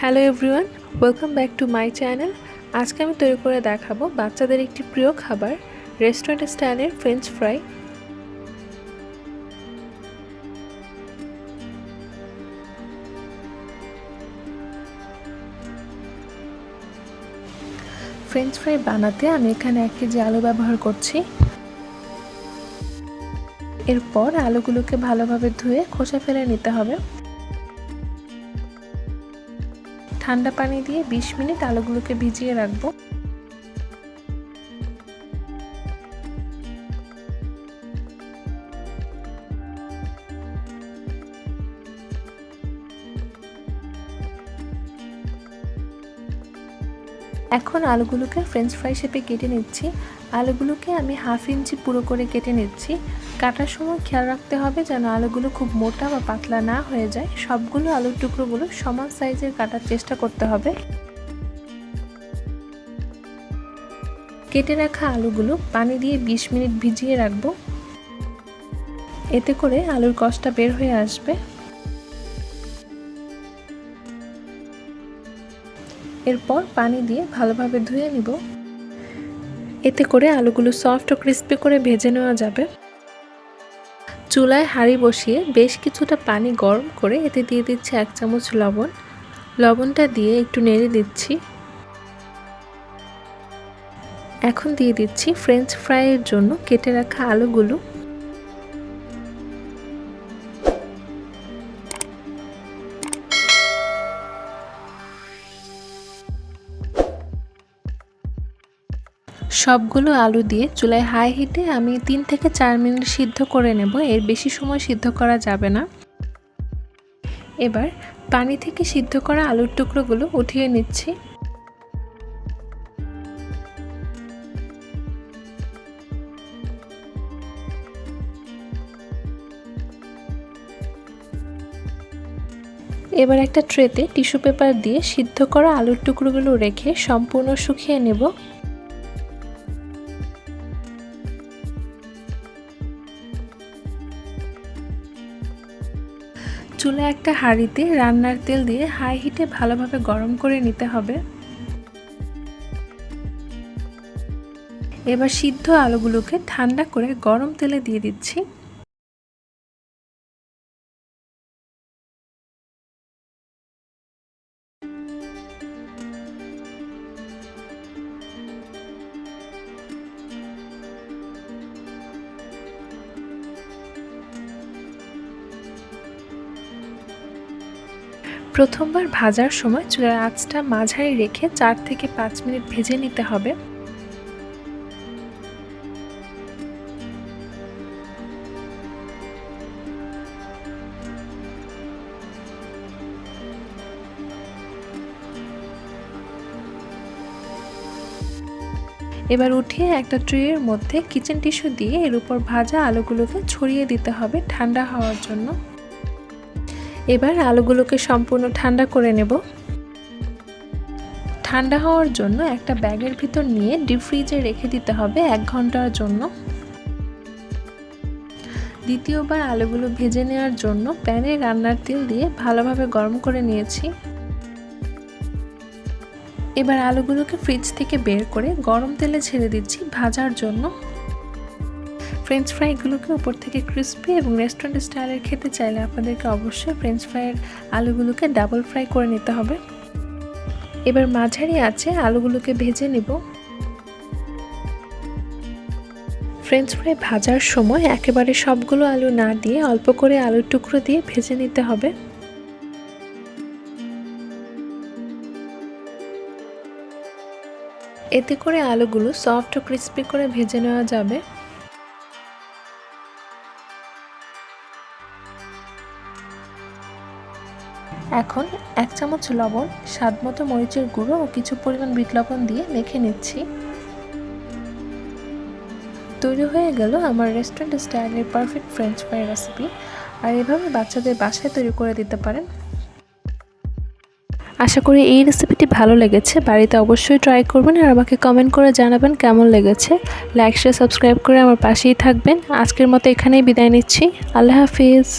Hello everyone, welcome back to my channel. আজকে আমি তৈরি করে দেখাবো বাচ্চাদের একটি প্রিয় খাবার, রেস্টুরেন্ট স্টাইলের ফ্রেঞ্চ ফ্রাই। ফ্রেঞ্চ ফ্রাই বানাতে আমি এখানে 1 কেজি আলু ব্যবহার করছি। এরপর আলুগুলোকে ভালোভাবে ধুয়ে খোসা ফেলে নিতে হবে। ঠান্ডা পানি দিয়ে 20 মিনিট আলুগুলোকে ভিজিয়ে রাখবো। এখন আলুগুলোকে ফ্রেঞ্চ ফ্রাই শেপে কেটে নিচ্ছি। আলুগুলোকে আমি 1/2 ইঞ্চি পুরো করে কেটে নিচ্ছি। কাটার সময় খেয়াল রাখতে হবে যেন আলুগুলো খুব মোটা বা পাতলা না হয়ে যায়। সবগুলো আলুর টুকরোগুলো সমান সাইজের কাটার চেষ্টা করতে হবে। কেটে রাখা আলুগুলো পানি দিয়ে 20 মিনিট ভিজিয়ে রাখবো। এতে করে আলুর কষটা বের হয়ে আসবে। এরপর পানি দিয়ে ভালোভাবে ধুয়ে নিব। এতে করে আলুগুলো সফট ও ক্রিস্পি করে ভেজে নেওয়া যাবে। চুলায় হাঁড়ি বসিয়ে বেশ কিছুটা পানি গরম করে এতে দিয়ে দিচ্ছি 1 চামচ লবণ। লবণটা দিয়ে একটু নেড়ে দিচ্ছি। এখন দিয়ে দিচ্ছি ফ্রেঞ্চ ফ্রাইয়ের জন্য কেটে রাখা আলুগুলো। সবগুলো আলু দিয়ে চুলায় হাই হিটে আমি 3 থেকে 4 মিনিট সিদ্ধ করে নেব। এর বেশি সময় সিদ্ধ করা যাবে না। এবার পানি থেকে সিদ্ধ করা আলুর টুকরোগুলো উঠিয়ে নিচ্ছি। এবার একটা ট্রেতে টিস্যু পেপার দিয়ে সিদ্ধ করা আলুর টুকরোগুলো রেখে সম্পূর্ণ শুকিয়ে নেব। চুলায় একটা হাঁড়িতে রান্নার তেল দিয়ে হাই হিটে ভালোভাবে গরম করে নিতে হবে। এবার সিদ্ধ আলুগুলোকে ঠান্ডা করে গরম তেলে দিয়ে দিচ্ছি। প্রথমবার ভাজার সময় চুলার আঁচটা মাঝারি রেখে 4 থেকে 5 মিনিট ভেজে নিতে হবে। এবার উঠিয়ে একটা ট্রের মধ্যে কিচেন টিস্যু দিয়ে এর উপর ভাজা আলুগুলোকে ছড়িয়ে দিতে হবে ঠান্ডা হওয়ার জন্য। এবার আলুগুলোকে সম্পূর্ণ ঠান্ডা করে নেব। ঠান্ডা হওয়ার জন্য একটা ব্যাগের ভিতর নিয়ে ডিপ ফ্রিজে রেখে দিতে হবে 1 ঘন্টার জন্য। দ্বিতীয়বার আলুগুলো ভেজে নেওয়ার জন্য প্যানে রান্নার তেল দিয়ে ভালোভাবে গরম করে নিয়েছি। এবার আলুগুলোকে ফ্রিজ থেকে বের করে গরম তেলে ছেড়ে দিচ্ছি ভাজার জন্য। ফ্রেঞ্চ ফ্রাইগুলোকে উপর থেকে ক্রিস্পি এবং রেস্টুরেন্ট স্টাইলের খেতে চাইলে আপনাদেরকে অবশ্যই ফ্রেঞ্চ ফ্রাইয়ের আলুগুলোকে ডাবল ফ্রাই করে নিতে হবে। এবার মাঝারি আঁচে আলুগুলোকে ভেজে নিব। ফ্রেঞ্চ ফ্রাই ভাজার সময় একেবারে সবগুলো আলু না দিয়ে অল্প করে আলুর টুকরো দিয়ে ভেজে নিতে হবে। এতে করে আলুগুলো সফট ও ক্রিস্পি করে ভেজে নেওয়া যাবে। এখন 1 চামচ লবণ, স্বাদমতো মরিচের গুঁড়ো ও কিছু পরিমাণ বিট লবণ দিয়ে মেখে নিচ্ছি। তৈরি হয়ে গেল আমার রেস্টুরেন্ট স্টাইলের পারফেক্ট ফ্রেঞ্চ ফ্রাই রেসিপি। আর এভাবে বাচ্চাদের বাসায় তৈরি করে দিতে পারেন। আশা করি এই রেসিপিটি ভালো লেগেছে। বাড়িতে অবশ্যই ট্রাই করবেন আর আমাকে কমেন্ট করে জানাবেন কেমন লেগেছে। লাইক শেয়ার সাবস্ক্রাইব করে আমার পাশেই থাকবেন। আজকের মতো এখানেই বিদায় নিচ্ছি। আল্লাহ হাফিজ।